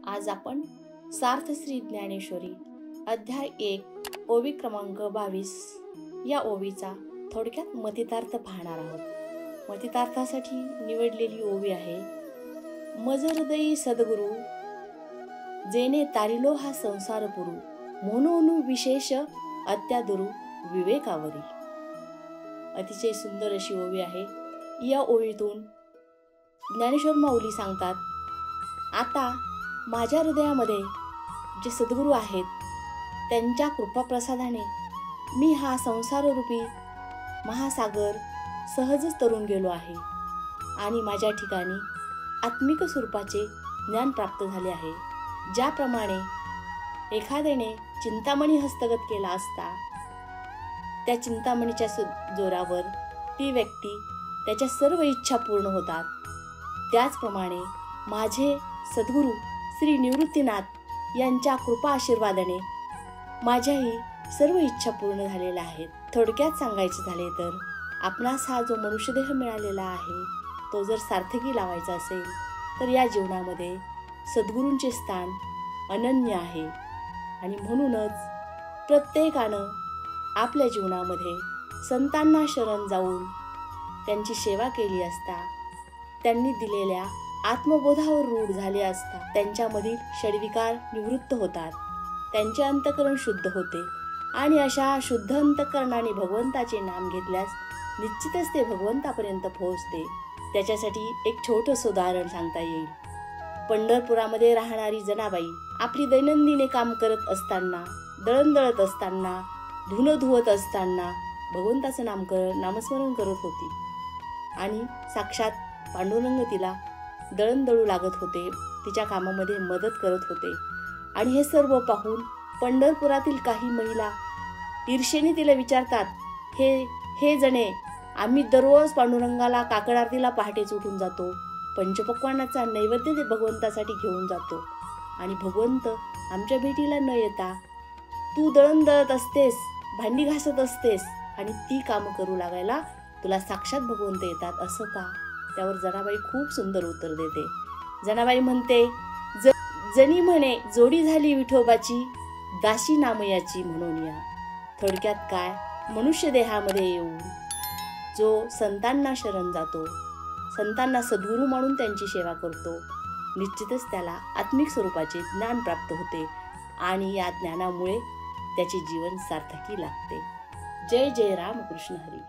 आज आपण सार्थ श्री ज्ञानेश्वरी अध्याय 1 ओवी क्रमांक 22 या ओवीचा थोडक्यात मतितार्थ पाहणार आहोत। मतितार्थासाठी निवडलेली ओवी आहे, मज हृदयी सद्गुरु जेने तारिलो हा संसार पुरू, म्हणून विशेष अत्यादुरू विवेकावरी। अतिशय सुंदर अशी ओवी आहे। या ओवीतून ज्ञानेश्वर माऊली सांगतात, आता माझ्या हृदयामध्ये जे सद्गुरू आहेत त्यांच्या कृपाप्रसादाने मी हा संसाररूपी महासागर सहजच तरून गेलो आहे आणि माझ्या ठिकाणी आत्मिक स्वरूपाचे ज्ञान प्राप्त झाले आहे। ज्याप्रमाणे एखाद्याने चिंतामणी हस्तगत केला असता त्या चिंतामणीच्या जोरावर ती व्यक्ती त्याच्या सर्व इच्छा पूर्ण होतात, त्याचप्रमाणे माझे सद्गुरू श्री निवृत्तीनाथ यांच्या कृपा आशीर्वादाने माझ्याही सर्व इच्छा पूर्ण झालेल्या आहेत। थोडक्यात सांगायचे झाले तर आपणास हा जो मनुष्यदेह मिळालेला आहे तो जर सार्थकी लावायचा असेल तर या जीवनामध्ये सद्गुरूंचे स्थान अनन्य आहे आणि म्हणूनच प्रत्येकानं आपल्या जीवनामध्ये संतांना शरण जाऊन त्यांची सेवा केली असता, त्यांनी दिलेल्या आत्मबोधावर रूढ झाले असता त्यांच्यामधील षड्विकार निवृत्त होतात, त्यांचे अंतःकरण शुद्ध होते आणि अशा शुद्ध अंतःकरणाने भगवंताचे नाम घेतल्यास निश्चितच ते भगवंतापर्यंत पोहोचते। त्याच्यासाठी एक छोटंसं उदाहरण सांगता येईल। पंढरपुरामध्ये राहणारी जनाबाई आपली दैनंदिने काम करत असताना, दळण दळत असताना, धुणं धुवत असताना भगवंताचं नामस्मरण करत होती आणि साक्षात पांडुरंग तिला दळण दळू लागत होते, तिच्या कामामध्ये मदत करत होते आणि हे सर्व पाहून पंढरपुरातील काही महिला ईर्षेने तिला विचारतात, हे जणे आम्ही दररोज पांडुरंगाला काकड आरतीला पहाटेच उठून जातो, पंचपक्वान्नाचा नैवेद्य ते भगवंतासाठी घेऊन जातो आणि भगवंत आमच्या भेटीला न येता तू दळण दळत असतेस, भांडी घासत असतेस आणि ती कामं करू लागायला तुला साक्षात भगवंत येतात असं का? त्यावर जनाबाई खूप सुंदर उत्तर देते। जनाबाई म्हणते, जणी म्हणे जोडी झाली विठोबाची, दासी नामयाची म्हणून या। थोडक्यात काय, मनुष्य देहामध्ये येऊन जो संतांना शरण जातो, संतांना सद्गुरू मानून त्यांची सेवा करतो, निश्चितच त्याला आत्मिक स्वरूपाचे ज्ञान प्राप्त होते आणि या ज्ञानामुळे त्याचे जीवन सार्थकी लागते। जय जय रामकृष्ण हरी।